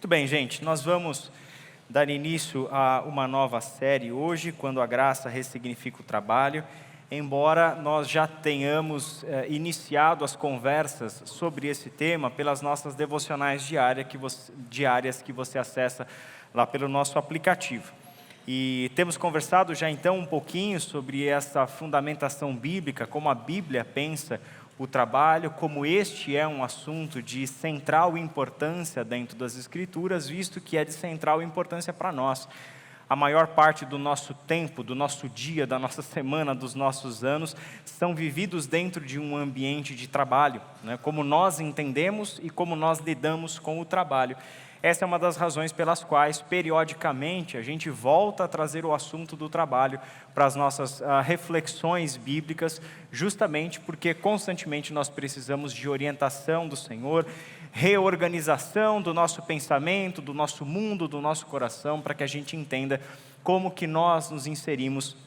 Muito bem, gente, nós vamos dar início a uma nova série hoje, quando a graça ressignifica o trabalho. Embora nós já tenhamos iniciado as conversas sobre esse tema pelas nossas devocionais diárias que você acessa lá pelo nosso aplicativo. E temos conversado já então um pouquinho sobre essa fundamentação bíblica, como a Bíblia pensa o trabalho, como este é um assunto de central importância dentro das Escrituras, visto que é de central importância para nós. A maior parte do nosso tempo, do nosso dia, da nossa semana, dos nossos anos, são vividos dentro de um ambiente de trabalho, né? Como nós entendemos e como nós lidamos com o trabalho. Essa é uma das razões pelas quais, periodicamente, a gente volta a trazer o assunto do trabalho para as nossas reflexões bíblicas, justamente porque constantemente nós precisamos de orientação do Senhor, reorganização do nosso pensamento, do nosso mundo, do nosso coração, para que a gente entenda como que nós nos inserimos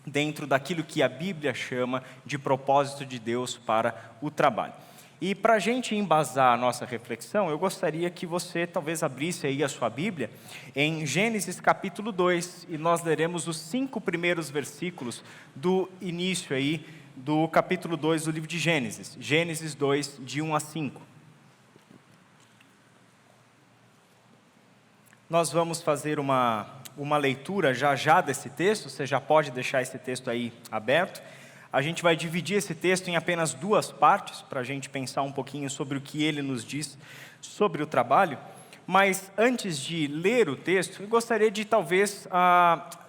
dentro daquilo que a Bíblia chama de propósito de Deus para o trabalho. E para a gente embasar a nossa reflexão, eu gostaria que você talvez abrisse aí a sua Bíblia em Gênesis capítulo 2, e nós leremos os 5 primeiros versículos do início aí do capítulo 2 do livro de Gênesis. Gênesis 2, de 1 a 5. Nós vamos fazer uma leitura já desse texto, você já pode deixar esse texto aí aberto. A gente vai dividir esse texto em apenas 2 partes, para a gente pensar um pouquinho sobre o que ele nos diz sobre o trabalho. Mas antes de ler o texto, eu gostaria de talvez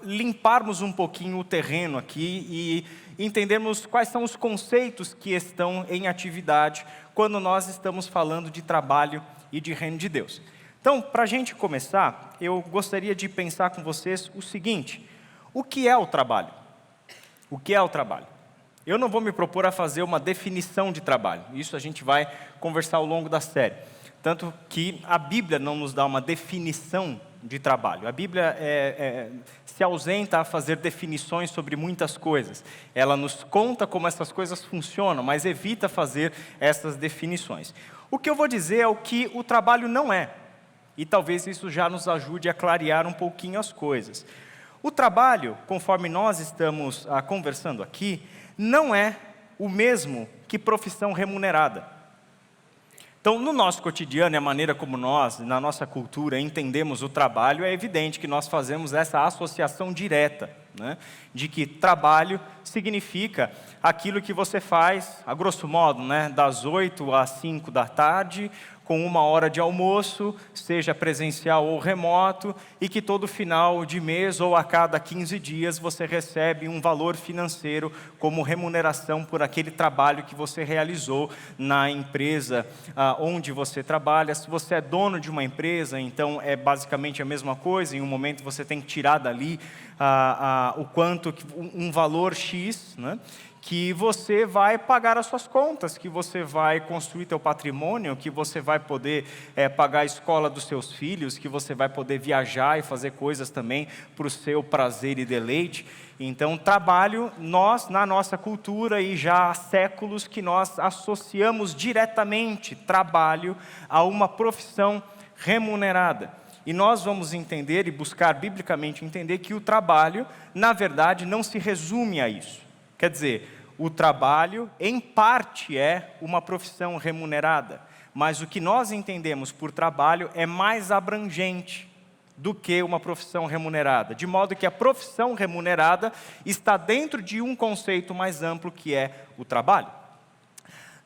limparmos um pouquinho o terreno aqui e entendermos quais são os conceitos que estão em atividade quando nós estamos falando de trabalho e de reino de Deus. Então, para a gente começar, eu gostaria de pensar com vocês o seguinte: o que é o trabalho? O que é o trabalho? Eu não vou me propor a fazer uma definição de trabalho, isso a gente vai conversar ao longo da série. Tanto que a Bíblia não nos dá uma definição de trabalho. A Bíblia se ausenta a fazer definições sobre muitas coisas. Ela nos conta como essas coisas funcionam, mas evita fazer essas definições. O que eu vou dizer é o que o trabalho não é. E talvez isso já nos ajude a clarear um pouquinho as coisas. O trabalho, conforme nós estamos conversando aqui, não é o mesmo que profissão remunerada. Então, no nosso cotidiano e a maneira como nós, na nossa cultura, entendemos o trabalho, é evidente que nós fazemos essa associação direta, né, de que trabalho significa aquilo que você faz, a grosso modo, né, das 8 às 5 da tarde, com 1 hora de almoço, seja presencial ou remoto, e que todo final de mês ou a cada 15 dias você recebe um valor financeiro como remuneração por aquele trabalho que você realizou na empresa onde você trabalha. Se você é dono de uma empresa, então é basicamente a mesma coisa. Em um momento você tem que tirar dali o quanto, um valor X, né, que você vai pagar as suas contas, que você vai construir teu patrimônio, que você vai poder pagar a escola dos seus filhos, que você vai poder viajar e fazer coisas também para o seu prazer e deleite. Então, trabalho, nós, na nossa cultura, e já há séculos que nós associamos diretamente trabalho a uma profissão remunerada. E nós vamos entender e buscar biblicamente entender que o trabalho, na verdade, não se resume a isso. Quer dizer, o trabalho, em parte, é uma profissão remunerada, mas o que nós entendemos por trabalho é mais abrangente do que uma profissão remunerada, de modo que a profissão remunerada está dentro de um conceito mais amplo que é o trabalho.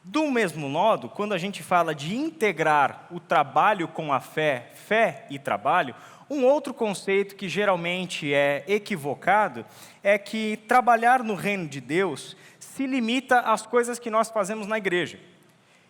Do mesmo modo, quando a gente fala de integrar o trabalho com a fé e trabalho, um outro conceito que geralmente é equivocado é que trabalhar no reino de Deus se limita às coisas que nós fazemos na igreja.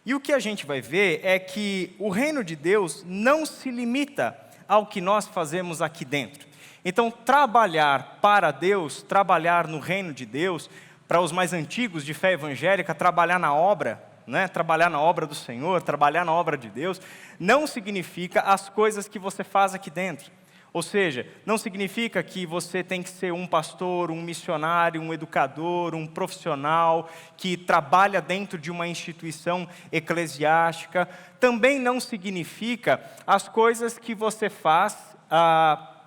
E o que a gente vai ver é que o reino de Deus não se limita ao que nós fazemos aqui dentro. Então, trabalhar para Deus, trabalhar no reino de Deus, para os mais antigos de fé evangélica, trabalhar na obra, né? Trabalhar na obra do Senhor, trabalhar na obra de Deus, não significa as coisas que você faz aqui dentro. Ou seja, não significa que você tem que ser um pastor, um missionário, um educador, um profissional que trabalha dentro de uma instituição eclesiástica. Também não significa as coisas que você faz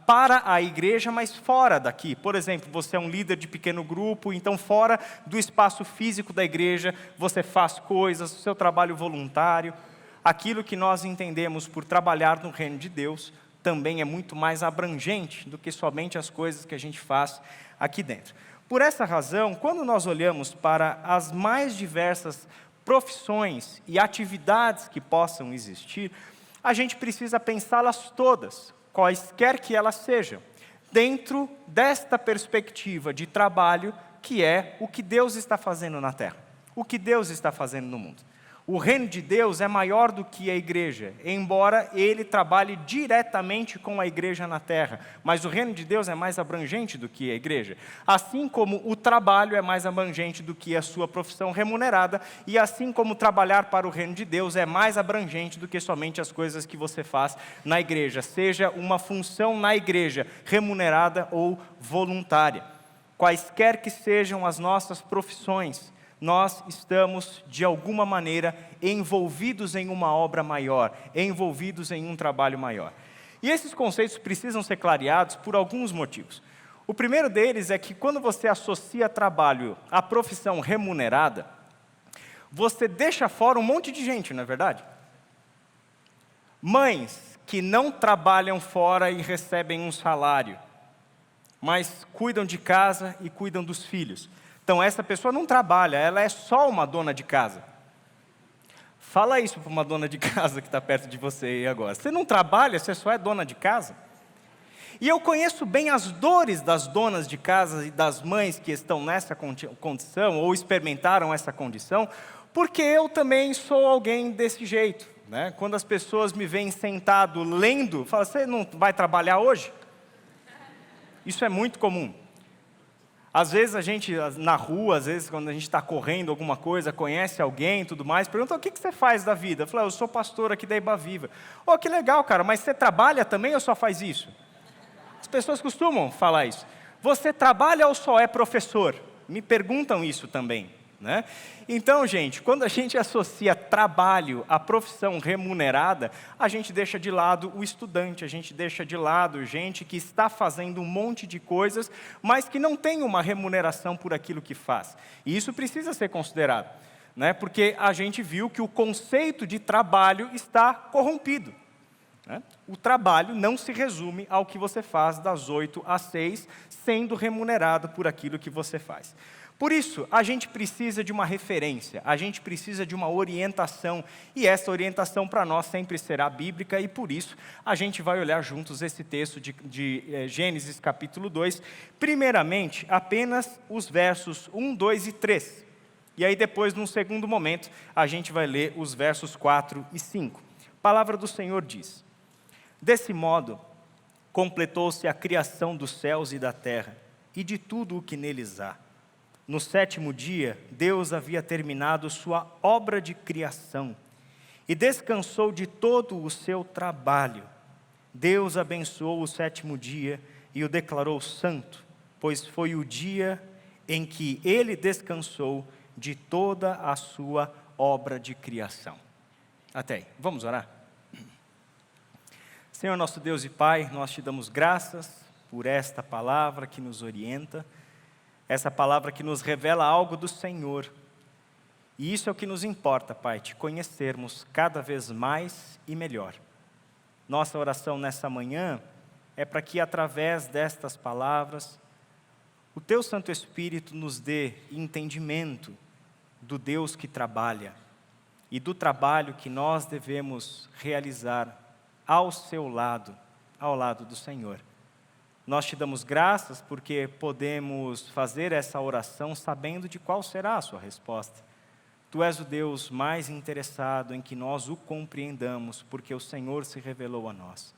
para a igreja, mas fora daqui. Por exemplo, você é um líder de pequeno grupo, então fora do espaço físico da igreja, você faz coisas, o seu trabalho voluntário. Aquilo que nós entendemos por trabalhar no reino de Deus também é muito mais abrangente do que somente as coisas que a gente faz aqui dentro. Por essa razão, quando nós olhamos para as mais diversas profissões e atividades que possam existir, a gente precisa pensá-las todas, quaisquer que elas sejam, dentro desta perspectiva de trabalho que é o que Deus está fazendo na terra, o que Deus está fazendo no mundo. O reino de Deus é maior do que a igreja, embora ele trabalhe diretamente com a igreja na terra. Mas o reino de Deus é mais abrangente do que a igreja. Assim como o trabalho é mais abrangente do que a sua profissão remunerada, e assim como trabalhar para o reino de Deus é mais abrangente do que somente as coisas que você faz na igreja, seja uma função na igreja, remunerada ou voluntária. Quaisquer que sejam as nossas profissões, nós estamos, de alguma maneira, envolvidos em uma obra maior, envolvidos em um trabalho maior. E esses conceitos precisam ser clareados por alguns motivos. O primeiro deles é que quando você associa trabalho à profissão remunerada, você deixa fora um monte de gente, não é verdade? Mães que não trabalham fora e recebem um salário, mas cuidam de casa e cuidam dos filhos. Então, essa pessoa não trabalha, ela é só uma dona de casa. Fala isso para uma dona de casa que está perto de você aí agora. Você não trabalha, você só é dona de casa? E eu conheço bem as dores das donas de casa e das mães que estão nessa condição, ou experimentaram essa condição, porque eu também sou alguém desse jeito, né? Quando as pessoas me veem sentado lendo, falam, você não vai trabalhar hoje? Isso é muito comum. Às vezes a gente, na rua, às vezes quando a gente está correndo alguma coisa, conhece alguém e tudo mais, pergunta, o que você faz da vida? Eu falo, eu sou pastor aqui da Iba Viva. Oh, que legal, cara, mas você trabalha também ou só faz isso? As pessoas costumam falar isso. Você trabalha ou só é professor? Me perguntam isso também, né? Então, gente, quando a gente associa trabalho à profissão remunerada, a gente deixa de lado o estudante, a gente deixa de lado gente que está fazendo um monte de coisas, mas que não tem uma remuneração por aquilo que faz. E isso precisa ser considerado, né? Porque a gente viu que o conceito de trabalho está corrompido, né? O trabalho não se resume ao que você faz das 8 às 6, sendo remunerado por aquilo que você faz. Por isso, a gente precisa de uma referência, a gente precisa de uma orientação, e essa orientação para nós sempre será bíblica, e por isso a gente vai olhar juntos esse texto de Gênesis capítulo 2, primeiramente apenas os versos 1, 2 e 3. E aí depois, num segundo momento, a gente vai ler os versos 4 e 5. A palavra do Senhor diz, desse modo, completou-se a criação dos céus e da terra, e de tudo o que neles há. No 7º dia, Deus havia terminado sua obra de criação e descansou de todo o seu trabalho. Deus abençoou o 7º dia e o declarou santo, pois foi o dia em que Ele descansou de toda a sua obra de criação. Até aí. Vamos orar? Senhor nosso Deus e Pai, nós te damos graças por esta palavra que nos orienta, essa palavra que nos revela algo do Senhor. E isso é o que nos importa, Pai, te conhecermos cada vez mais e melhor. Nossa oração nessa manhã é para que, através destas palavras, o Teu Santo Espírito nos dê entendimento do Deus que trabalha e do trabalho que nós devemos realizar ao Seu lado, ao lado do Senhor. Nós te damos graças porque podemos fazer essa oração sabendo de qual será a sua resposta. Tu és o Deus mais interessado em que nós o compreendamos, porque o Senhor se revelou a nós.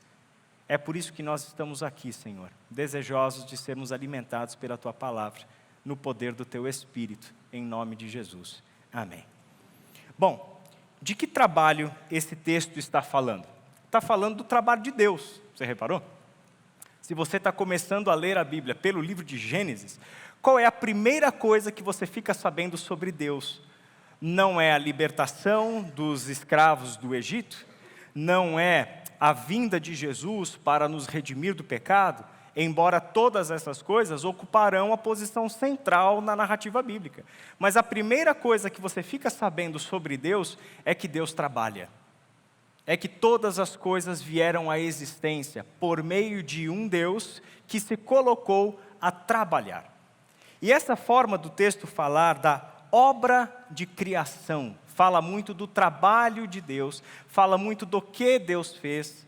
É por isso que nós estamos aqui, Senhor, desejosos de sermos alimentados pela Tua palavra, no poder do Teu Espírito, em nome de Jesus. Amém. Bom, de que trabalho esse texto está falando? Está falando do trabalho de Deus, você reparou? Se você está começando a ler a Bíblia pelo livro de Gênesis, qual é a primeira coisa que você fica sabendo sobre Deus? Não é a libertação dos escravos do Egito? Não é a vinda de Jesus para nos redimir do pecado? Embora todas essas coisas ocuparão a posição central na narrativa bíblica. Mas a primeira coisa que você fica sabendo sobre Deus é que Deus trabalha. É que todas as coisas vieram à existência por meio de um Deus que se colocou a trabalhar. E essa forma do texto falar da obra de criação, fala muito do trabalho de Deus, fala muito do que Deus fez.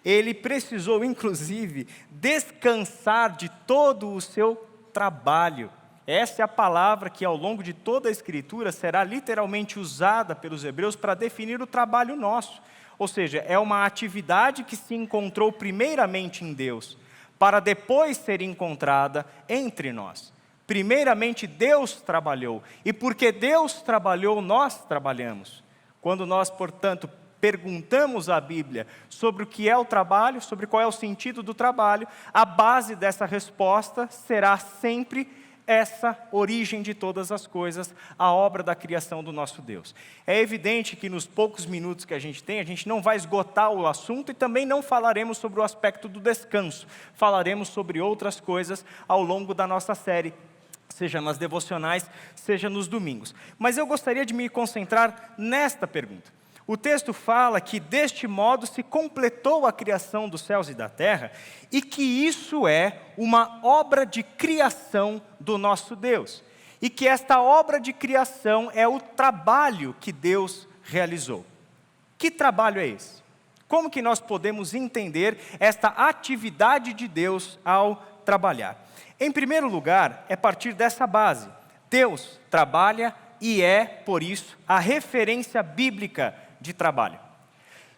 Ele precisou, inclusive, descansar de todo o seu trabalho. Essa é a palavra que, ao longo de toda a Escritura, será literalmente usada pelos hebreus para definir o trabalho nosso. Ou seja, é uma atividade que se encontrou primeiramente em Deus, para depois ser encontrada entre nós. Primeiramente Deus trabalhou, e porque Deus trabalhou, nós trabalhamos. Quando nós, portanto, perguntamos à Bíblia sobre o que é o trabalho, sobre qual é o sentido do trabalho, a base dessa resposta será sempre essa origem de todas as coisas, a obra da criação do nosso Deus. É evidente que nos poucos minutos que a gente tem, a gente não vai esgotar o assunto e também não falaremos sobre o aspecto do descanso. Falaremos sobre outras coisas ao longo da nossa série, seja nas devocionais, seja nos domingos. Mas eu gostaria de me concentrar nesta pergunta. O texto fala que deste modo se completou a criação dos céus e da terra, e que isso é uma obra de criação do nosso Deus. E que esta obra de criação é o trabalho que Deus realizou. Que trabalho é esse? Como que nós podemos entender esta atividade de Deus ao trabalhar? Em primeiro lugar, é partir dessa base. Deus trabalha e é, por isso, a referência bíblica de trabalho.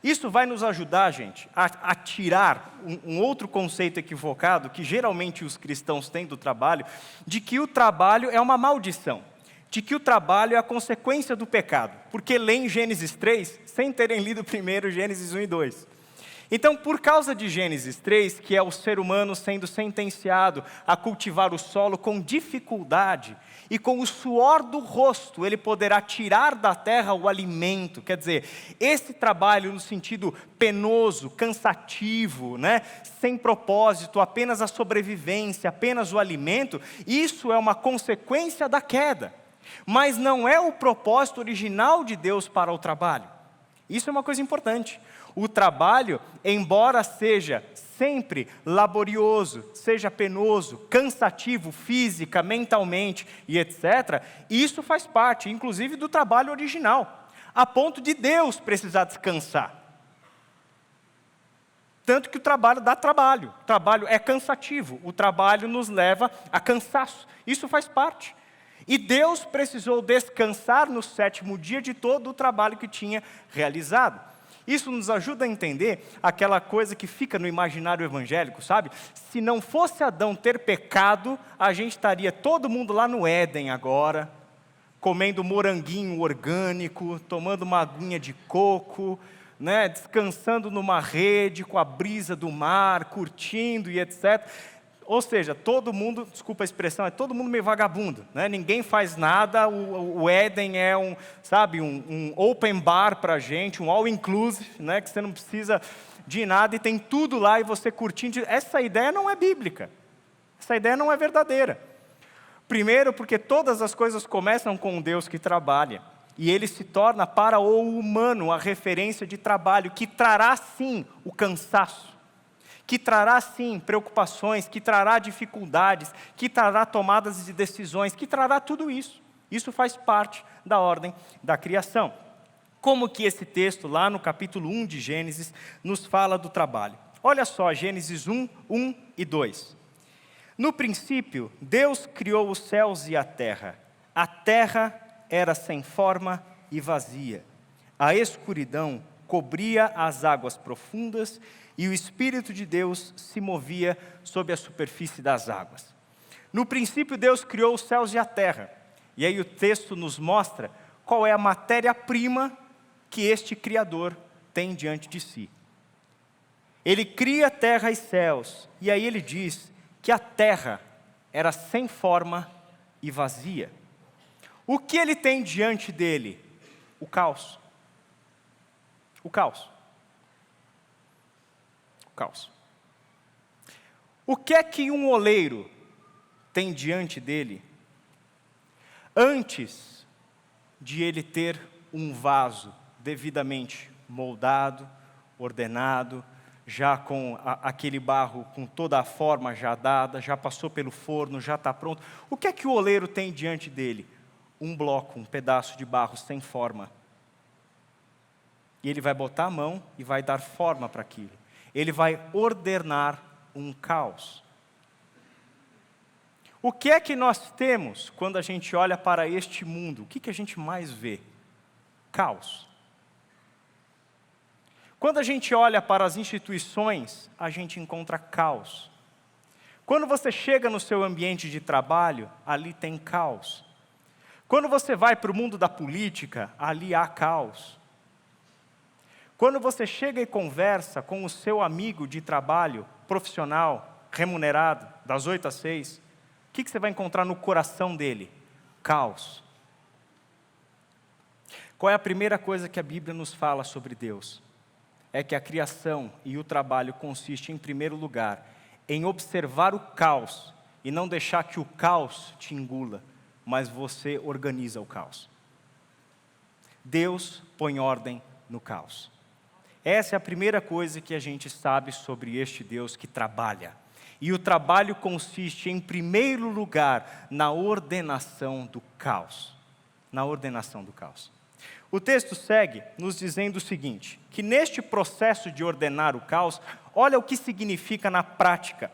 Isso vai nos ajudar, gente, a tirar um outro conceito equivocado que geralmente os cristãos têm do trabalho, de que o trabalho é uma maldição, de que o trabalho é a consequência do pecado, porque leem Gênesis 3 sem terem lido primeiro Gênesis 1 e 2. Então, por causa de Gênesis 3, que é o ser humano sendo sentenciado a cultivar o solo com dificuldade, e com o suor do rosto ele poderá tirar da terra o alimento. Quer dizer, esse trabalho no sentido penoso, cansativo, sem propósito, apenas a sobrevivência, apenas o alimento, isso é uma consequência da queda. Mas não é o propósito original de Deus para o trabalho. Isso é uma coisa importante. O trabalho, embora seja sempre laborioso, seja penoso, cansativo, física, mentalmente e etc., isso faz parte, inclusive, do trabalho original, a ponto de Deus precisar descansar. Tanto que o trabalho dá trabalho, o trabalho é cansativo, o trabalho nos leva a cansaço, isso faz parte. E Deus precisou descansar no 7º dia de todo o trabalho que tinha realizado. Isso nos ajuda a entender aquela coisa que fica no imaginário evangélico, sabe? Se não fosse Adão ter pecado, a gente estaria todo mundo lá no Éden agora, comendo moranguinho orgânico, tomando uma aguinha de coco, descansando numa rede com a brisa do mar, curtindo e etc. Ou seja, todo mundo, desculpa a expressão, é todo mundo meio vagabundo, Ninguém faz nada, o Éden é um open bar para a gente, um all inclusive, que você não precisa de nada e tem tudo lá e você curtindo. Essa ideia não é bíblica, essa ideia não é verdadeira. Primeiro porque todas as coisas começam com um Deus que trabalha, e Ele se torna para o humano a referência de trabalho, que trará sim o cansaço, que trará sim preocupações, que trará dificuldades, que trará tomadas de decisões, que trará tudo isso. Isso faz parte da ordem da criação. Como que esse texto, lá no capítulo 1 de Gênesis, nos fala do trabalho? Olha só, Gênesis 1, 1 e 2. No princípio, Deus criou os céus e a terra. A terra era sem forma e vazia. A escuridão cobria as águas profundas, e o Espírito de Deus se movia sobre a superfície das águas. No princípio, Deus criou os céus e a terra. E aí o texto nos mostra qual é a matéria-prima que este Criador tem diante de si. Ele cria terra e céus. E aí ele diz que a terra era sem forma e vazia. O que ele tem diante dele? O caos. O caos. O caos. O que é que um oleiro tem diante dele? Antes de ele ter um vaso devidamente moldado, ordenado, já com aquele barro com toda a forma já dada, já passou pelo forno, já está pronto. O que é que o oleiro tem diante dele? Um bloco, um pedaço de barro sem forma. E ele vai botar a mão e vai dar forma para aquilo. Ele vai ordenar um caos. O que é que nós temos quando a gente olha para este mundo? O que a gente mais vê? Caos. Quando a gente olha para as instituições, a gente encontra caos. Quando você chega no seu ambiente de trabalho, ali tem caos. Quando você vai para o mundo da política, ali há caos. Quando você chega e conversa com o seu amigo de trabalho, profissional, remunerado, das 8 às 6, o que você vai encontrar no coração dele? Caos. Qual é a primeira coisa que a Bíblia nos fala sobre Deus? É que a criação e o trabalho consiste, em primeiro lugar, em observar o caos e não deixar que o caos te engula, mas você organiza o caos. Deus põe ordem no caos. Essa é a primeira coisa que a gente sabe sobre este Deus que trabalha. E o trabalho consiste, em primeiro lugar, na ordenação do caos. Na ordenação do caos. O texto segue nos dizendo o seguinte, que neste processo de ordenar o caos, olha o que significa na prática.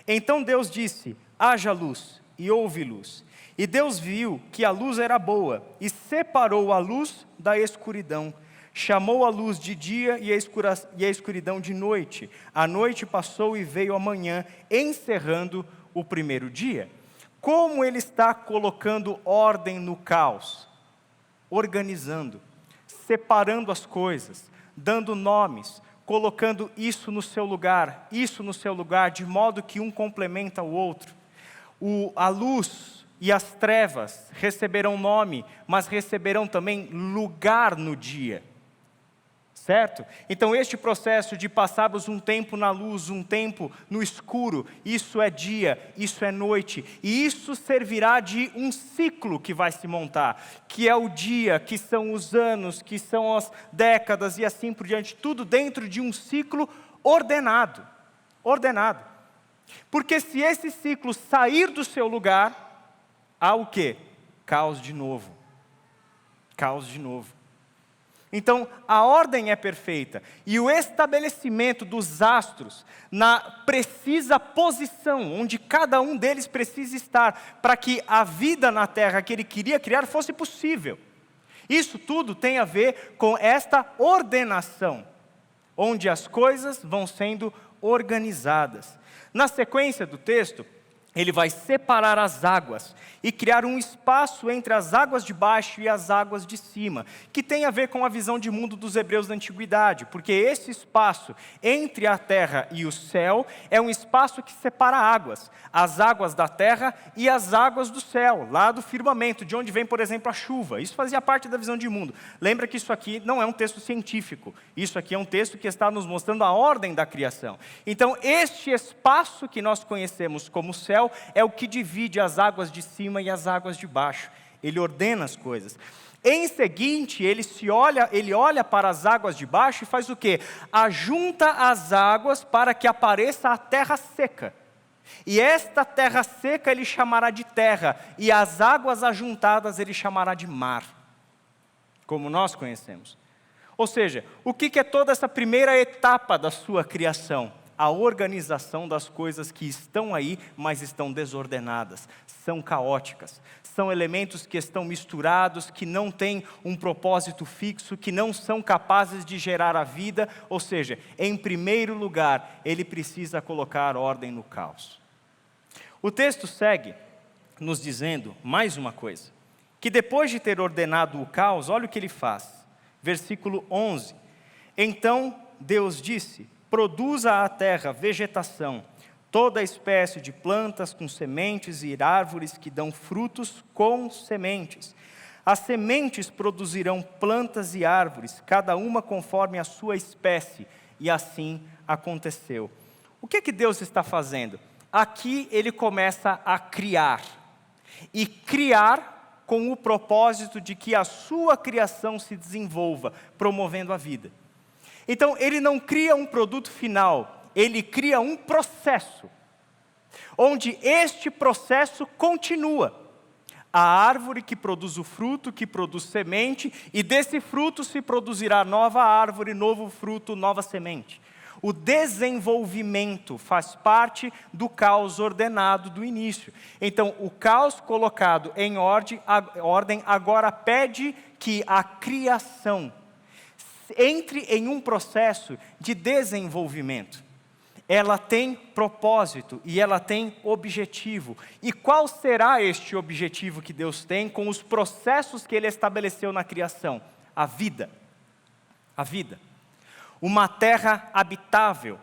Então Deus disse, haja luz, e houve luz. E Deus viu que a luz era boa, e separou a luz da escuridão. Chamou a luz de dia e a escuridão de noite. A noite passou e veio a manhã, encerrando o primeiro dia. Como ele está colocando ordem no caos? Organizando, separando as coisas, dando nomes, colocando isso no seu lugar, de modo que um complementa o outro. A luz e as trevas receberão nome, mas receberão também lugar no dia. Certo? Então este processo de passarmos um tempo na luz, um tempo no escuro, isso é dia, isso é noite, e isso servirá de um ciclo que vai se montar, que é o dia, que são os anos, que são as décadas e assim por diante, tudo dentro de um ciclo ordenado. Ordenado. Porque se esse ciclo sair do seu lugar, há o quê? Caos de novo. Caos de novo. Então, a ordem é perfeita, e o estabelecimento dos astros na precisa posição, onde cada um deles precisa estar, para que a vida na Terra que ele queria criar fosse possível. Isso tudo tem a ver com esta ordenação, onde as coisas vão sendo organizadas. Na sequência do texto, ele vai separar as águas e criar um espaço entre as águas de baixo e as águas de cima, que tem a ver com a visão de mundo dos hebreus da antiguidade, porque esse espaço entre a terra e o céu é um espaço que separa águas, as águas da terra e as águas do céu, lá do firmamento, de onde vem, por exemplo, a chuva. Isso fazia parte da visão de mundo. Lembra que isso aqui não é um texto científico, isso aqui é um texto que está nos mostrando a ordem da criação. Então, este espaço que nós conhecemos como céu é o que divide as águas de cima e as águas de baixo. Ele ordena as coisas. Em seguinte, ele olha para as águas de baixo e faz o quê? Ajunta as águas para que apareça a terra seca. E esta terra seca ele chamará de terra, e as águas ajuntadas ele chamará de mar, como nós conhecemos. Ou seja, o que é toda essa primeira etapa da sua criação? A organização das coisas que estão aí, mas estão desordenadas, são caóticas. São elementos que estão misturados, que não têm um propósito fixo, que não são capazes de gerar a vida. Ou seja, em primeiro lugar, ele precisa colocar ordem no caos. O texto segue nos dizendo mais uma coisa, que depois de ter ordenado o caos, olha o que ele faz. Versículo 11. Então Deus disse, produza a terra vegetação, toda espécie de plantas com sementes e árvores que dão frutos com sementes. As sementes produzirão plantas e árvores, cada uma conforme a sua espécie. E assim aconteceu. O que Deus está fazendo? Aqui ele começa a criar. E criar com o propósito de que a sua criação se desenvolva, promovendo a vida. Então, ele não cria um produto final, ele cria um processo, onde este processo continua. A árvore que produz o fruto, que produz semente, e desse fruto se produzirá nova árvore, novo fruto, nova semente. O desenvolvimento faz parte do caos ordenado do início. Então, o caos colocado em ordem agora pede que a criação entre em um processo de desenvolvimento. Ela tem propósito e ela tem objetivo. E qual será este objetivo que Deus tem com os processos que Ele estabeleceu na criação? A vida. A vida. Uma terra habitável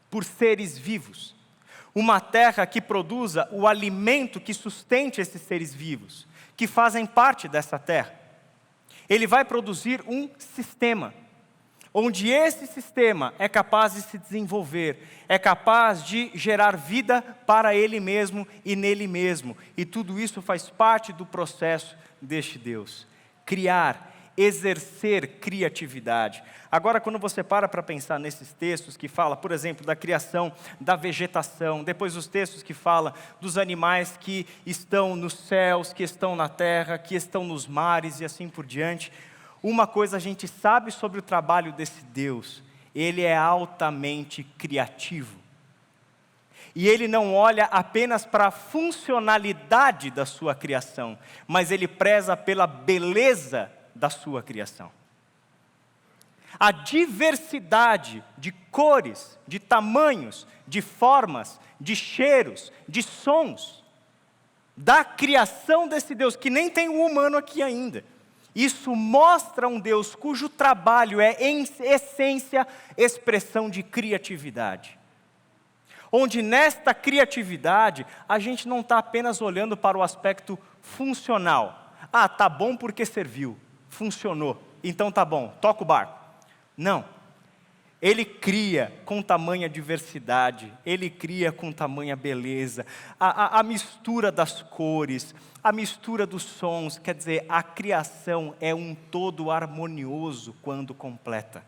por seres vivos. Uma terra que produza o alimento que sustente esses seres vivos, que fazem parte dessa terra. Ele vai produzir um sistema, onde esse sistema é capaz de se desenvolver, é capaz de gerar vida para ele mesmo e nele mesmo. E tudo isso faz parte do processo deste Deus. Criar, exercer criatividade. Agora, quando você para pensar nesses textos que fala, por exemplo, da criação da vegetação, depois os textos que falam dos animais que estão nos céus, que estão na terra, que estão nos mares e assim por diante, uma coisa a gente sabe sobre o trabalho desse Deus: Ele é altamente criativo. E Ele não olha apenas para a funcionalidade da sua criação, mas Ele preza pela beleza da sua criação. A diversidade de cores, de tamanhos, de formas, de cheiros, de sons, da criação desse Deus, que nem tem um humano aqui ainda. Isso mostra um Deus cujo trabalho é, em essência, expressão de criatividade. Onde nesta criatividade, a gente não está apenas olhando para o aspecto funcional. Ah, tá bom porque serviu, funcionou, então tá bom, toca o barco. Não. Ele cria com tamanha diversidade, Ele cria com tamanha beleza, a mistura das cores, a mistura dos sons, quer dizer, a criação é um todo harmonioso quando completa.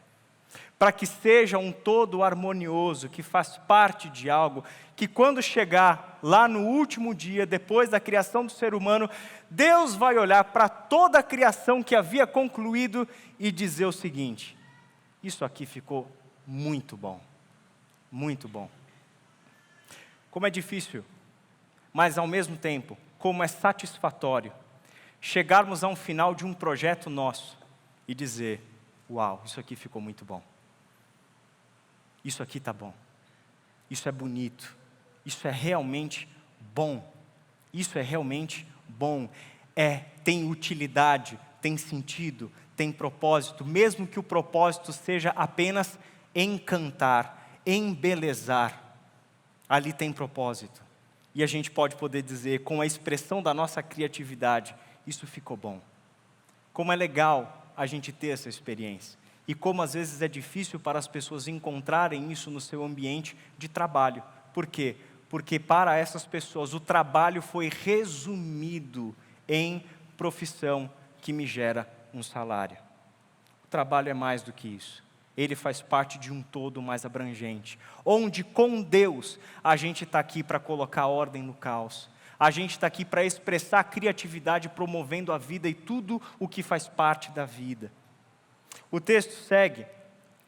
Para que seja um todo harmonioso, que faz parte de algo, que quando chegar lá no último dia, depois da criação do ser humano, Deus vai olhar para toda a criação que havia concluído e dizer o seguinte: isso aqui ficou muito bom, muito bom. Como é difícil, mas ao mesmo tempo, como é satisfatório chegarmos a um final de um projeto nosso e dizer: uau, isso aqui ficou muito bom. Isso aqui está bom. Isso é bonito. Isso é realmente bom. Isso é realmente bom. Tem utilidade, tem sentido, tem propósito, mesmo que o propósito seja apenas encantar, embelezar. Ali tem propósito. E a gente pode poder dizer, com a expressão da nossa criatividade: isso ficou bom. Como é legal a gente ter essa experiência. E como às vezes é difícil para as pessoas encontrarem isso no seu ambiente de trabalho. Por quê? Porque para essas pessoas o trabalho foi resumido em profissão que me gera um salário. O trabalho é mais do que isso. Ele faz parte de um todo mais abrangente, onde com Deus a gente está aqui para colocar ordem no caos. A gente está aqui para expressar a criatividade, promovendo a vida e tudo o que faz parte da vida. O texto segue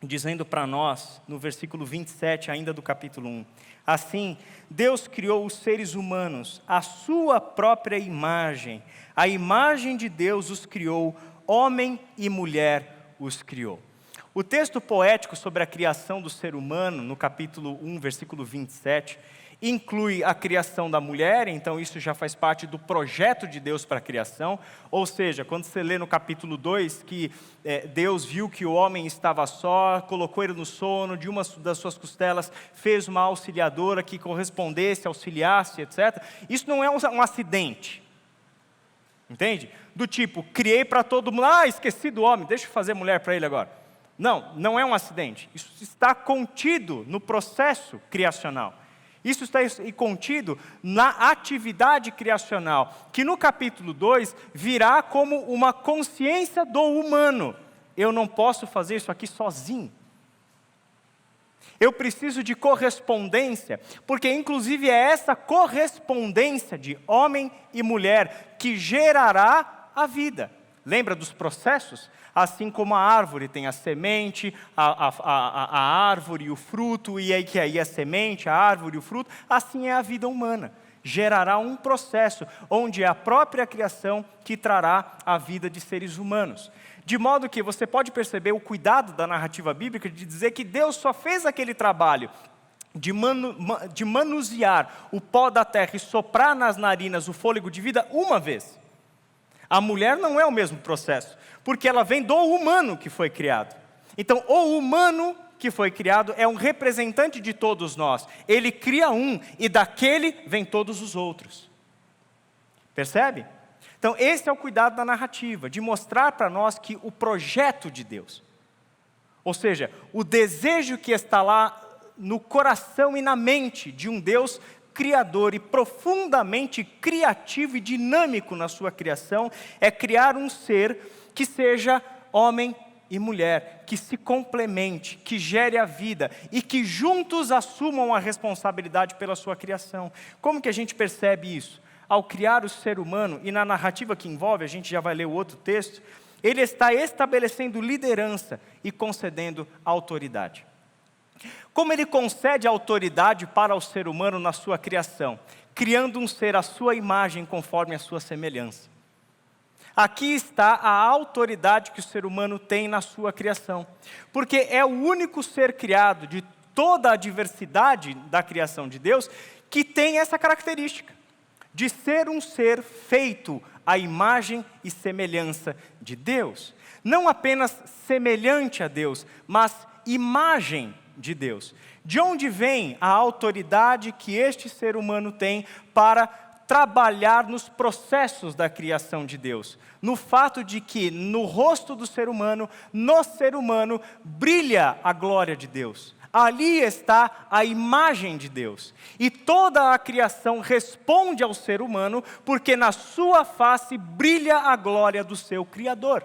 dizendo para nós, no versículo 27 ainda do capítulo 1, assim, Deus criou os seres humanos à sua própria imagem, a imagem de Deus os criou, homem e mulher os criou. O texto poético sobre a criação do ser humano, no capítulo 1, versículo 27, inclui a criação da mulher, então isso já faz parte do projeto de Deus para a criação. Ou seja, quando você lê no capítulo 2 que Deus viu que o homem estava só, colocou ele no sono, de uma das suas costelas fez uma auxiliadora que correspondesse, auxiliasse, etc. Isso não é um acidente, entende? Do tipo, criei para todo mundo, esqueci do homem, deixa eu fazer mulher para ele agora. Não, não é um acidente, isso está contido no processo criacional. Isso está contido na atividade criacional, que no capítulo 2 virá como uma consciência do humano. Eu não posso fazer isso aqui sozinho. Eu preciso de correspondência, porque inclusive é essa correspondência de homem e mulher que gerará a vida. Lembra dos processos? Assim como a árvore tem a semente, a árvore e o fruto, e aí a semente, a árvore e o fruto, assim é a vida humana. Gerará um processo, onde é a própria criação que trará a vida de seres humanos. De modo que você pode perceber o cuidado da narrativa bíblica de dizer que Deus só fez aquele trabalho de manusear o pó da terra e soprar nas narinas o fôlego de vida uma vez. A mulher não é o mesmo processo, porque ela vem do humano que foi criado. Então, o humano que foi criado é um representante de todos nós. Ele cria um, e daquele vem todos os outros. Percebe? Então, esse é o cuidado da narrativa, de mostrar para nós que o projeto de Deus, ou seja, o desejo que está lá no coração e na mente de um Deus criador e profundamente criativo e dinâmico na sua criação, é criar um ser que seja homem e mulher, que se complemente, que gere a vida e que juntos assumam a responsabilidade pela sua criação. Como que a gente percebe isso? Ao criar o ser humano, e na narrativa que envolve, a gente já vai ler o outro texto, ele está estabelecendo liderança e concedendo autoridade. Como ele concede autoridade para o ser humano na sua criação? Criando um ser à sua imagem conforme a sua semelhança. Aqui está a autoridade que o ser humano tem na sua criação. Porque é o único ser criado de toda a diversidade da criação de Deus que tem essa característica de ser um ser feito à imagem e semelhança de Deus. Não apenas semelhante a Deus, mas imagem de Deus. De onde vem a autoridade que este ser humano tem para trabalhar nos processos da criação de Deus? No fato de que no rosto do ser humano, no ser humano, brilha a glória de Deus. Ali está a imagem de Deus. E toda a criação responde ao ser humano, porque na sua face brilha a glória do seu Criador.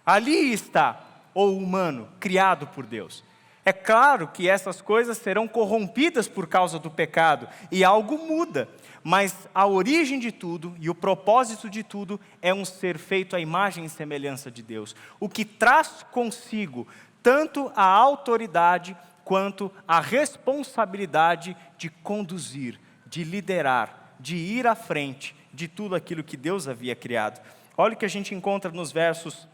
Ali está o humano criado por Deus. É claro que essas coisas serão corrompidas por causa do pecado, e algo muda, mas a origem de tudo e o propósito de tudo é um ser feito à imagem e semelhança de Deus, o que traz consigo tanto a autoridade quanto a responsabilidade de conduzir, de liderar, de ir à frente de tudo aquilo que Deus havia criado. Olha o que a gente encontra nos versos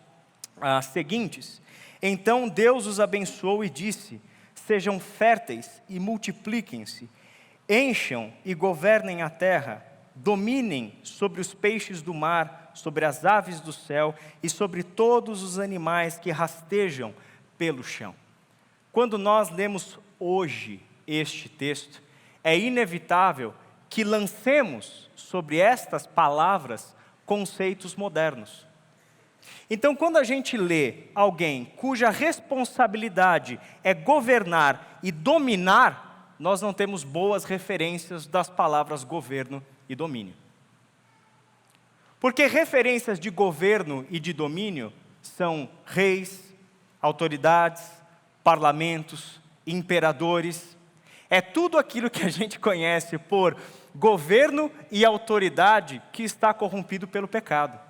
seguintes. Então Deus os abençoou e disse: sejam férteis e multipliquem-se, encham e governem a terra, dominem sobre os peixes do mar, sobre as aves do céu e sobre todos os animais que rastejam pelo chão. Quando nós lemos hoje este texto, é inevitável que lancemos sobre estas palavras conceitos modernos. Então, quando a gente lê alguém cuja responsabilidade é governar e dominar, nós não temos boas referências das palavras governo e domínio. Porque referências de governo e de domínio são reis, autoridades, parlamentos, imperadores. É tudo aquilo que a gente conhece por governo e autoridade que está corrompido pelo pecado.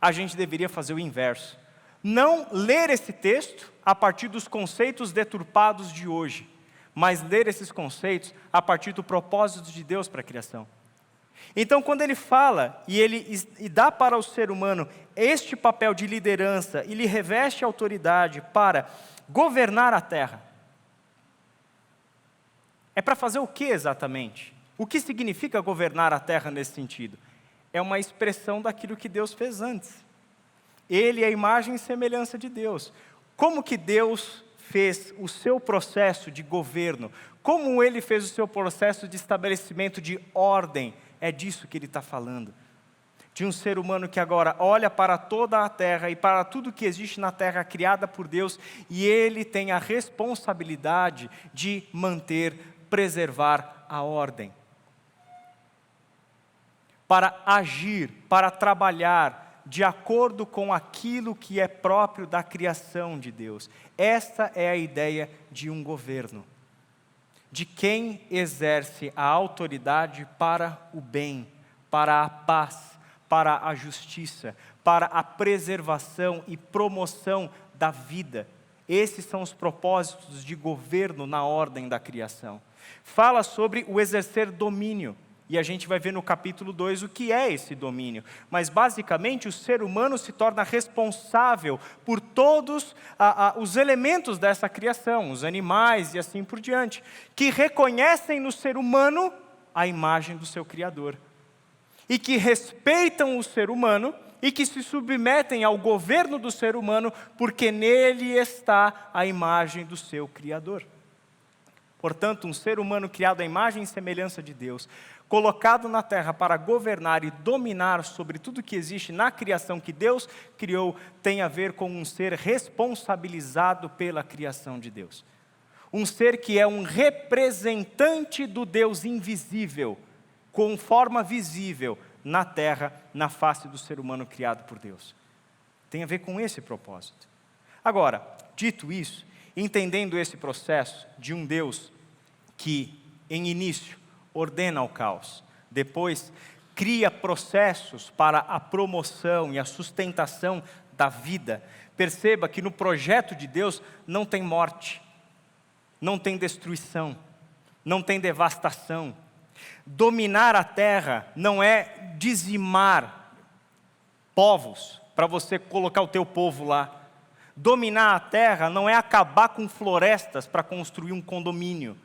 A gente deveria fazer o inverso. Não ler esse texto a partir dos conceitos deturpados de hoje, mas ler esses conceitos a partir do propósito de Deus para a criação. Então, quando ele fala e dá para o ser humano este papel de liderança e lhe reveste autoridade para governar a terra, É para fazer o que exatamente? O que significa governar a terra nesse sentido? É uma expressão daquilo que Deus fez antes. Ele é a imagem e semelhança de Deus. Como que Deus fez o seu processo de governo? Como Ele fez o seu processo de estabelecimento de ordem? É disso que Ele está falando. De um ser humano que agora olha para toda a terra e para tudo que existe na terra criada por Deus, e ele tem a responsabilidade de manter, preservar a ordem. Para agir, para trabalhar de acordo com aquilo que é próprio da criação de Deus. Esta é a ideia de um governo. De quem exerce a autoridade para o bem, para a paz, para a justiça, para a preservação e promoção da vida. Esses são os propósitos de governo na ordem da criação. Fala sobre o exercer domínio, e a gente vai ver no capítulo 2 o que é esse domínio. Mas basicamente o ser humano se torna responsável por todos os elementos dessa criação, os animais e assim por diante, que reconhecem no ser humano a imagem do seu Criador. E que respeitam o ser humano e que se submetem ao governo do ser humano, porque nele está a imagem do seu Criador. Portanto, um ser humano criado à imagem e semelhança de Deus, colocado na terra para governar e dominar sobre tudo que existe na criação que Deus criou, tem a ver com um ser responsabilizado pela criação de Deus. Um ser que é um representante do Deus invisível, com forma visível na terra, na face do ser humano criado por Deus. Tem a ver com esse propósito. Agora, dito isso, entendendo esse processo de um Deus que, em início, ordena o caos, depois cria processos para a promoção e a sustentação da vida, perceba que no projeto de Deus não tem morte, não tem destruição, não tem devastação. Dominar a terra não é dizimar povos para você colocar o teu povo lá. Dominar a terra não é acabar com florestas para construir um condomínio.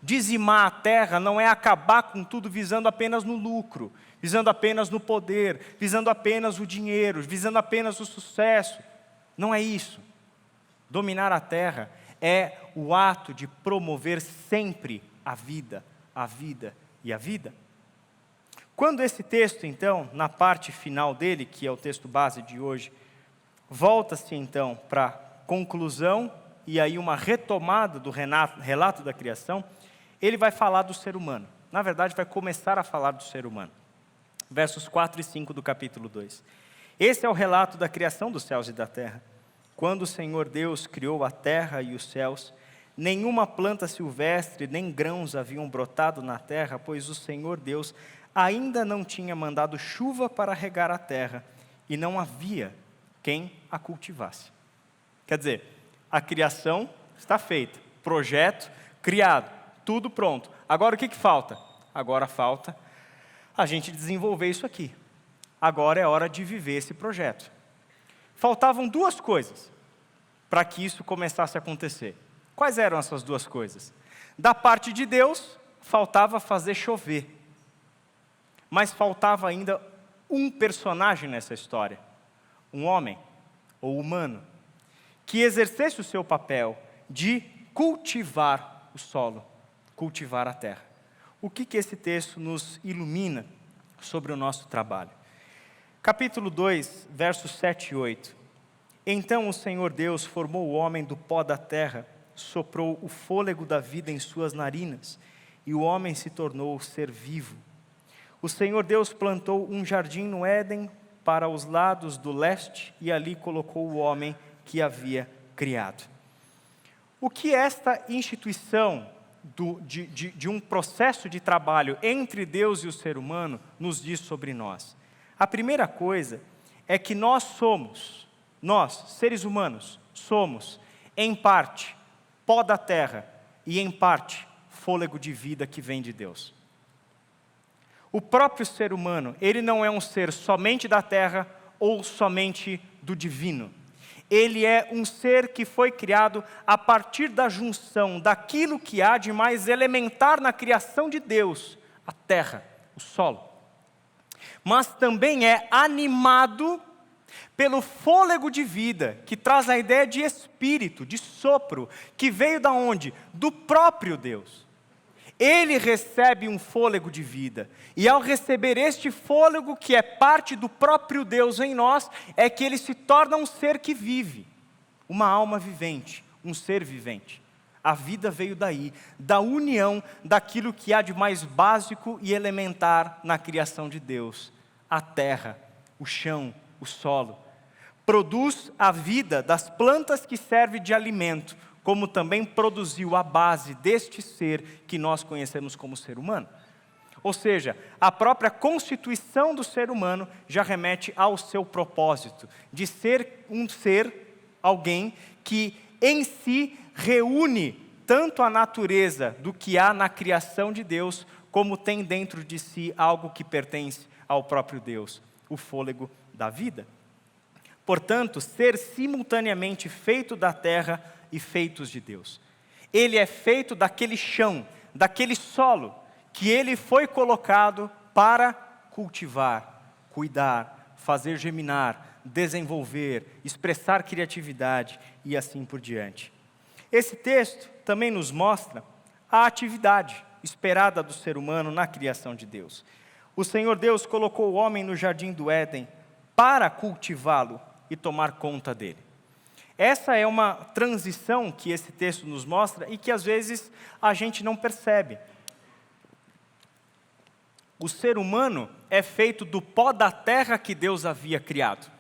Dizimar a terra não é acabar com tudo visando apenas no lucro, visando apenas no poder, visando apenas o dinheiro, visando apenas o sucesso. Não é isso. Dominar a terra é o ato de promover sempre a vida e a vida. Quando esse texto, então, na parte final dele, que é o texto base de hoje, volta-se então para a conclusão e aí uma retomada do relato da criação, ele vai falar do ser humano. Na verdade, vai começar a falar do ser humano. Versos 4 e 5 do capítulo 2. Esse é o relato da criação dos céus e da terra. Quando o Senhor Deus criou a terra e os céus, nenhuma planta silvestre nem grãos haviam brotado na terra, pois o Senhor Deus ainda não tinha mandado chuva para regar a terra, e não havia quem a cultivasse. Quer dizer, a criação está feita, projeto criado, tudo pronto. Agora o que falta? Agora falta a gente desenvolver isso aqui. Agora é hora de viver esse projeto. Faltavam duas coisas para que isso começasse a acontecer. Quais eram essas duas coisas? Da parte de Deus, faltava fazer chover. Mas faltava ainda um personagem nessa história. Um homem, ou humano, que exercesse o seu papel de cultivar o solo, cultivar a terra. O que esse texto nos ilumina sobre o nosso trabalho? Capítulo 2, versos 7 e 8. Então o Senhor Deus formou o homem do pó da terra, soprou o fôlego da vida em suas narinas, e o homem se tornou ser vivo. O Senhor Deus plantou um jardim no Éden para os lados do leste, e ali colocou o homem que havia criado. O que esta instituição de um processo de trabalho entre Deus e o ser humano nos diz sobre nós? A primeira coisa é que nós, seres humanos, somos, em parte, pó da terra e, em parte, fôlego de vida que vem de Deus. O próprio ser humano, ele não é um ser somente da terra ou somente do divino. Ele é um ser que foi criado a partir da junção daquilo que há de mais elementar na criação de Deus, a terra, o solo. Mas também é animado pelo fôlego de vida, que traz a ideia de espírito, de sopro, que veio da onde? Do próprio Deus. Ele recebe um fôlego de vida, e ao receber este fôlego, que é parte do próprio Deus em nós, é que ele se torna um ser que vive, uma alma vivente, um ser vivente. A vida veio daí, da união daquilo que há de mais básico e elementar na criação de Deus. A terra, o chão, o solo. Produz a vida das plantas que servem de alimento, como também produziu a base deste ser que nós conhecemos como ser humano. Ou seja, a própria constituição do ser humano já remete ao seu propósito, de ser um ser, alguém que em si reúne tanto a natureza do que há na criação de Deus, como tem dentro de si algo que pertence ao próprio Deus, o fôlego da vida. Portanto, ser simultaneamente feito da terra e feitos de Deus. Ele é feito daquele chão, daquele solo, que ele foi colocado para cultivar, cuidar, fazer germinar, desenvolver, expressar criatividade e assim por diante. Esse texto também nos mostra a atividade esperada do ser humano na criação de Deus. O Senhor Deus colocou o homem no jardim do Éden para cultivá-lo e tomar conta dele. Essa é uma transição que esse texto nos mostra e que às vezes a gente não percebe. O ser humano é feito do pó da terra que Deus havia criado.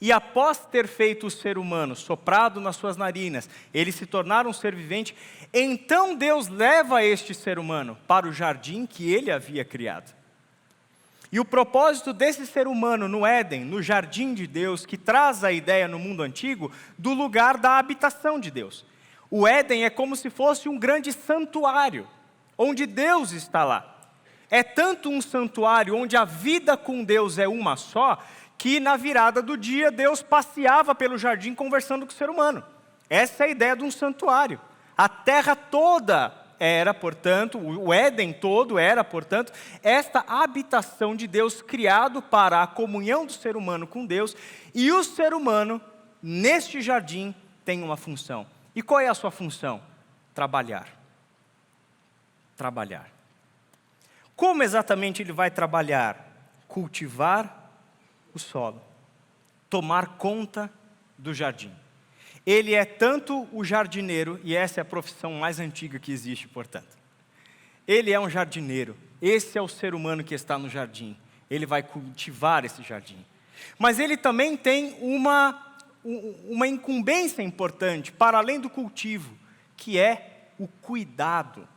E após ter feito o ser humano, soprado nas suas narinas, ele se tornar um ser vivente, então Deus leva este ser humano para o jardim que ele havia criado. E o propósito desse ser humano no Éden, no jardim de Deus, que traz a ideia no mundo antigo do lugar da habitação de Deus. O Éden é como se fosse um grande santuário, onde Deus está lá. É tanto um santuário onde a vida com Deus é uma só, que na virada do dia Deus passeava pelo jardim conversando com o ser humano. Essa é a ideia de um santuário. A terra toda era, portanto, o Éden todo era, portanto, esta habitação de Deus criado para a comunhão do ser humano com Deus, e o ser humano, neste jardim, tem uma função. E qual é a sua função? Trabalhar. Trabalhar. Como exatamente ele vai trabalhar? Cultivar o solo, tomar conta do jardim. Ele é tanto o jardineiro, e essa é a profissão mais antiga que existe, portanto. Ele é um jardineiro, esse é o ser humano que está no jardim. Ele vai cultivar esse jardim. Mas ele também tem uma incumbência importante, para além do cultivo, que é o cuidado,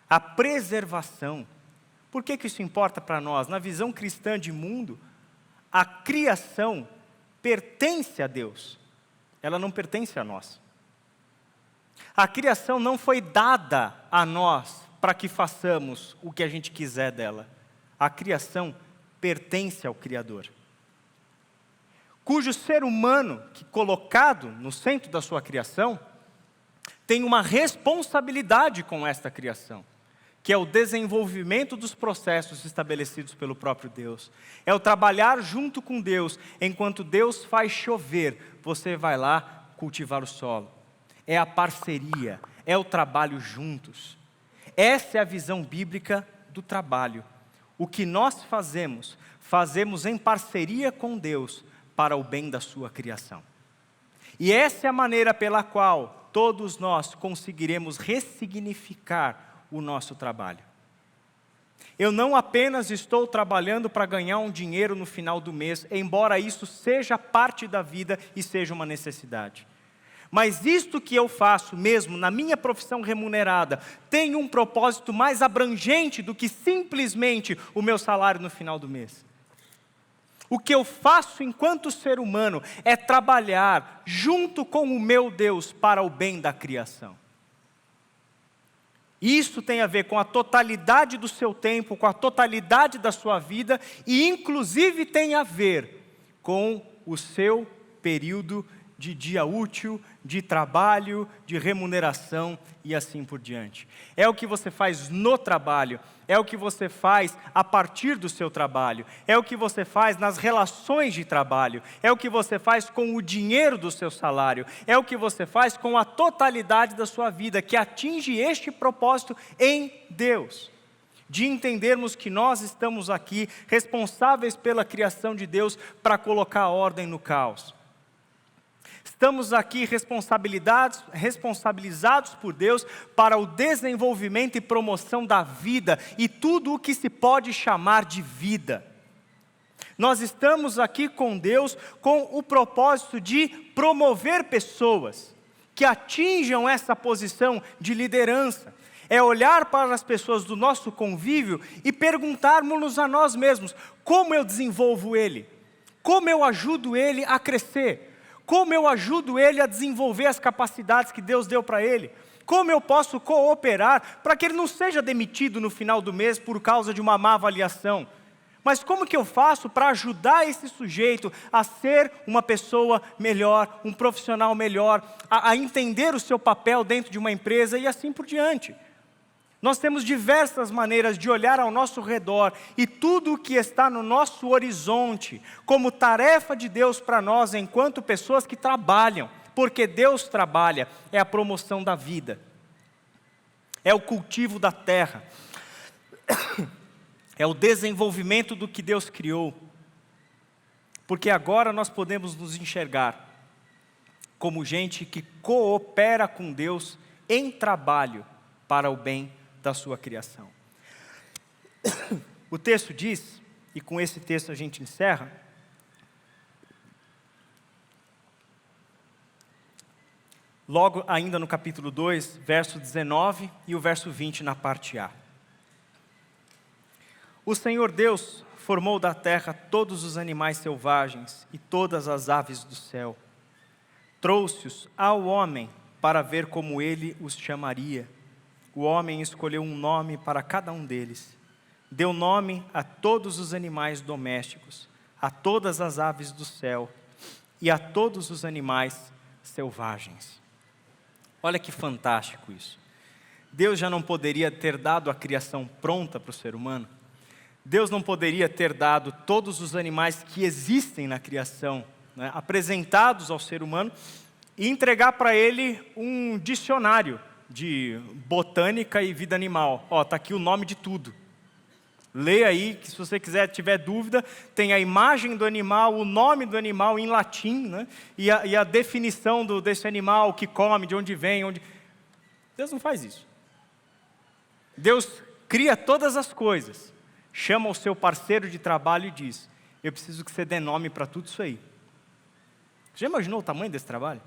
a preservação. Por que isso importa para nós? Na visão cristã de mundo, a criação pertence a Deus. Ela não pertence a nós. A criação não foi dada a nós para que façamos o que a gente quiser dela. A criação pertence ao Criador, cujo ser humano, que colocado no centro da sua criação, tem uma responsabilidade com esta criação, que é o desenvolvimento dos processos estabelecidos pelo próprio Deus. É o trabalhar junto com Deus, enquanto Deus faz chover, você vai lá cultivar o solo. É a parceria, é o trabalho juntos. Essa é a visão bíblica do trabalho. O que nós fazemos, fazemos em parceria com Deus para o bem da sua criação. E essa é a maneira pela qual todos nós conseguiremos ressignificar o nosso trabalho. Eu não apenas estou trabalhando para ganhar um dinheiro no final do mês, embora isso seja parte da vida e seja uma necessidade. Mas isto que eu faço mesmo na minha profissão remunerada tem um propósito mais abrangente do que simplesmente o meu salário no final do mês. O que eu faço enquanto ser humano é trabalhar junto com o meu Deus para o bem da criação. Isso tem a ver com a totalidade do seu tempo, com a totalidade da sua vida e inclusive tem a ver com o seu período de dia útil, de trabalho, de remuneração e assim por diante. É o que você faz no trabalho, é o que você faz a partir do seu trabalho, é o que você faz nas relações de trabalho, é o que você faz com o dinheiro do seu salário, é o que você faz com a totalidade da sua vida, que atinge este propósito em Deus. De entendermos que nós estamos aqui responsáveis pela criação de Deus para colocar ordem no caos. Estamos aqui responsabilizados por Deus para o desenvolvimento e promoção da vida e tudo o que se pode chamar de vida. Nós estamos aqui com Deus com o propósito de promover pessoas que atinjam essa posição de liderança. É olhar para as pessoas do nosso convívio e perguntarmos-nos a nós mesmos: como eu desenvolvo ele? Como eu ajudo ele a crescer? Como eu ajudo ele a desenvolver as capacidades que Deus deu para ele? Como eu posso cooperar para que ele não seja demitido no final do mês por causa de uma má avaliação? Mas como que eu faço para ajudar esse sujeito a ser uma pessoa melhor, um profissional melhor, a entender o seu papel dentro de uma empresa e assim por diante? Nós temos diversas maneiras de olhar ao nosso redor e tudo o que está no nosso horizonte como tarefa de Deus para nós enquanto pessoas que trabalham, porque Deus trabalha, é a promoção da vida, é o cultivo da terra, é o desenvolvimento do que Deus criou, porque agora nós podemos nos enxergar como gente que coopera com Deus em trabalho para o bem da sua criação. O texto diz, e com esse texto a gente encerra, logo ainda no capítulo 2, verso 19 e o verso 20 na parte A. O Senhor Deus formou da terra todos os animais selvagens e todas as aves do céu. Trouxe-os ao homem para ver como ele os chamaria. O homem escolheu um nome para cada um deles. Deu nome a todos os animais domésticos, a todas as aves do céu e a todos os animais selvagens. Olha que fantástico isso. Deus já não poderia ter dado a criação pronta para o ser humano? Deus não poderia ter dado todos os animais que existem na criação, né, apresentados ao ser humano e entregar para ele um dicionário de botânica e vida animal. Ó, está aqui o nome de tudo. Leia aí, que se você tiver dúvida, tem a imagem do animal, o nome do animal em latim, né? e a definição desse animal, o que come, de onde vem, onde... Deus não faz isso. Deus cria todas as coisas, chama o seu parceiro de trabalho e diz: eu preciso que você dê nome para tudo isso aí. Já imaginou o tamanho desse trabalho?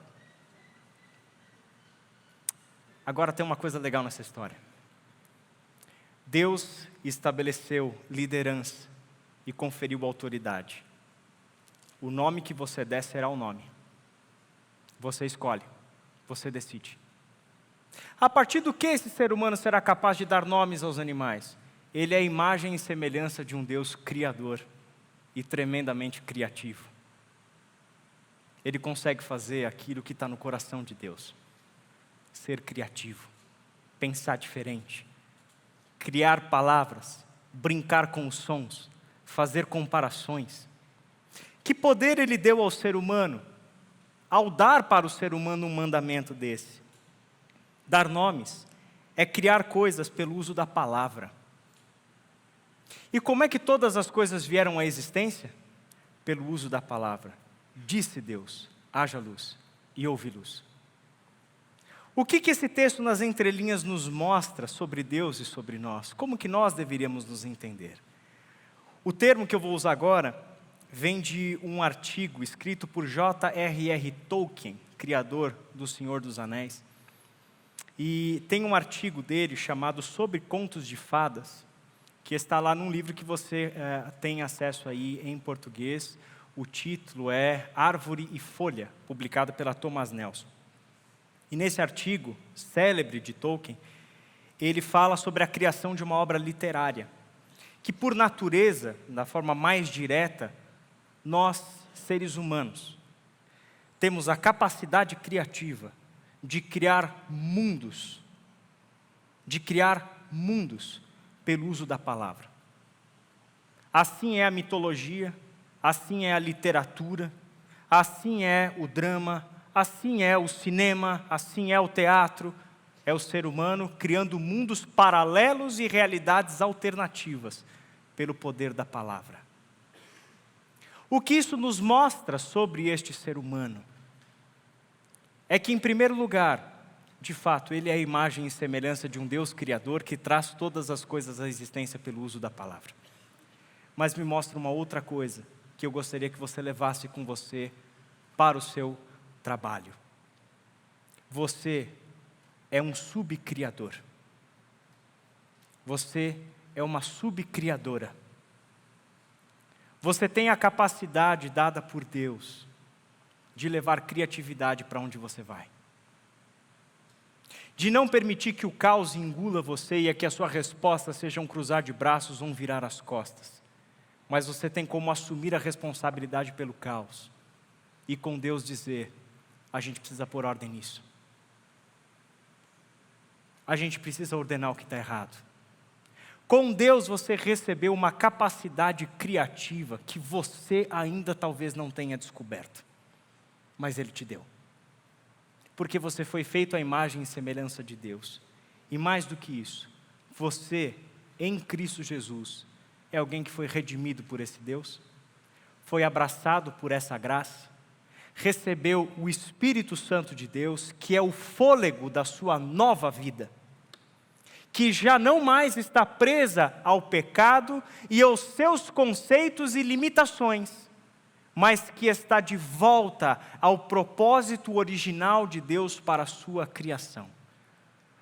Agora tem uma coisa legal nessa história. Deus estabeleceu liderança e conferiu autoridade. O nome que você der será o nome. Você escolhe, você decide. A partir do que esse ser humano será capaz de dar nomes aos animais? Ele é a imagem e semelhança de um Deus criador e tremendamente criativo. Ele consegue fazer aquilo que está no coração de Deus. Ser criativo, pensar diferente, criar palavras, brincar com os sons, fazer comparações. Que poder ele deu ao ser humano ao dar para o ser humano um mandamento desse? Dar nomes é criar coisas pelo uso da palavra. E como é que todas as coisas vieram à existência? Pelo uso da palavra. Disse Deus: haja luz, e houve luz. O que esse texto nas entrelinhas nos mostra sobre Deus e sobre nós? Como que nós deveríamos nos entender? O termo que eu vou usar agora vem de um artigo escrito por J.R.R. Tolkien, criador do Senhor dos Anéis. E tem um artigo dele chamado Sobre Contos de Fadas, que está lá num livro que você tem acesso aí em português. O título é Árvore e Folha, publicado pela Thomas Nelson. E nesse artigo, célebre de Tolkien, ele fala sobre a criação de uma obra literária, que por natureza, da forma mais direta, nós, seres humanos, temos a capacidade criativa de criar mundos, pelo uso da palavra. Assim é a mitologia, assim é a literatura, assim é o drama, assim é o cinema, assim é o teatro. É o ser humano criando mundos paralelos e realidades alternativas pelo poder da palavra. O que isso nos mostra sobre este ser humano é que, em primeiro lugar, de fato, ele é a imagem e semelhança de um Deus criador que traz todas as coisas à existência pelo uso da palavra. Mas me mostra uma outra coisa que eu gostaria que você levasse com você para o seu trabalho. Você é um subcriador. Você é uma subcriadora. Você tem a capacidade dada por Deus de levar criatividade para onde você vai. De não permitir que o caos engula você e que a sua resposta seja um cruzar de braços ou um virar as costas. Mas você tem como assumir a responsabilidade pelo caos. E com Deus dizer, a gente precisa pôr ordem nisso. A gente precisa ordenar o que está errado. Com Deus você recebeu uma capacidade criativa que você ainda talvez não tenha descoberto. Mas Ele te deu. Porque você foi feito à imagem e semelhança de Deus. E mais do que isso, você, em Cristo Jesus, é alguém que foi redimido por esse Deus, foi abraçado por essa graça, recebeu o Espírito Santo de Deus, que é o fôlego da sua nova vida, que já não mais está presa ao pecado e aos seus conceitos e limitações, mas que está de volta ao propósito original de Deus para a sua criação,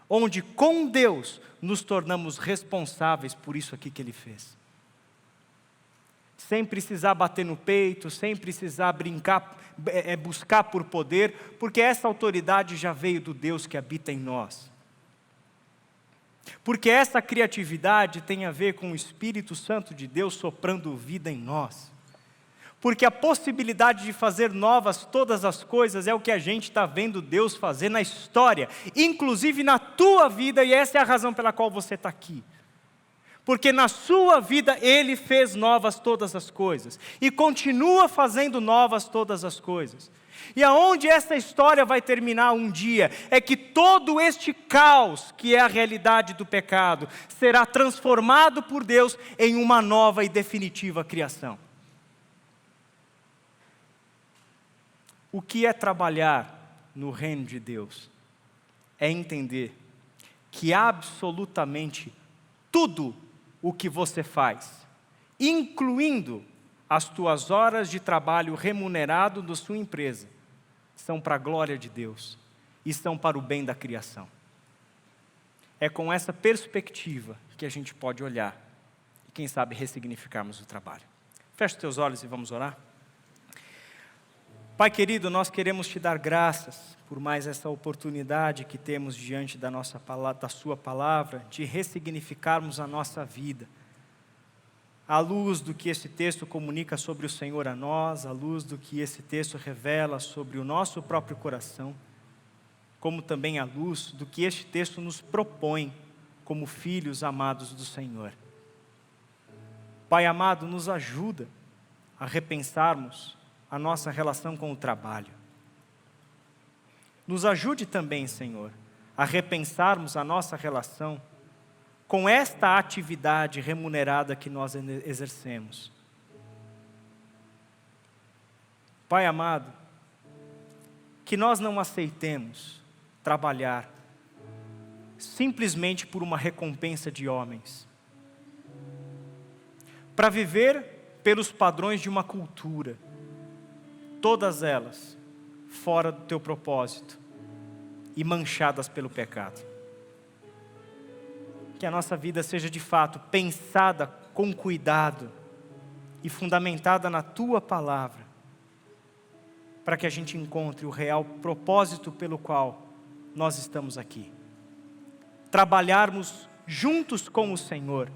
onde com Deus nos tornamos responsáveis por isso aqui que Ele fez. Sem precisar bater no peito, sem precisar brincar, buscar por poder, porque essa autoridade já veio do Deus que habita em nós. Porque essa criatividade tem a ver com o Espírito Santo de Deus soprando vida em nós. Porque a possibilidade de fazer novas todas as coisas é o que a gente está vendo Deus fazer na história, inclusive na tua vida, e essa é a razão pela qual você está aqui. Porque na sua vida Ele fez novas todas as coisas, e continua fazendo novas todas as coisas. E aonde essa história vai terminar um dia, é que todo este caos, que é a realidade do pecado, será transformado por Deus em uma nova e definitiva criação. O que é trabalhar no reino de Deus? É entender que absolutamente tudo o que você faz, incluindo as tuas horas de trabalho remunerado da sua empresa, são para a glória de Deus e são para o bem da criação. É com essa perspectiva que a gente pode olhar e, quem sabe, ressignificarmos o trabalho. Feche os teus olhos e vamos orar. Pai querido, nós queremos te dar graças por mais essa oportunidade que temos diante da nossa palavra, da sua palavra, de ressignificarmos a nossa vida. À luz do que esse texto comunica sobre o Senhor a nós, à luz do que esse texto revela sobre o nosso próprio coração, como também à luz do que este texto nos propõe como filhos amados do Senhor. Pai amado, nos ajuda a repensarmos a nossa relação com o trabalho. Nos ajude também, Senhor, a repensarmos a nossa relação com esta atividade remunerada que nós exercemos. Pai amado, que nós não aceitemos trabalhar simplesmente por uma recompensa de homens, para viver pelos padrões de uma cultura, todas elas fora do teu propósito e manchadas pelo pecado. Que a nossa vida seja de fato pensada com cuidado e fundamentada na tua palavra, para que a gente encontre o real propósito pelo qual nós estamos aqui. Trabalharmos juntos com o Senhor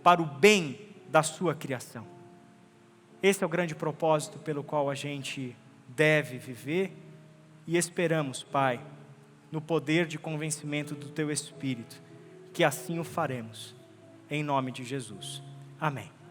para o bem da sua criação. Esse é o grande propósito pelo qual a gente deve viver e esperamos, Pai, no poder de convencimento do Teu Espírito, que assim o faremos, em nome de Jesus. Amém.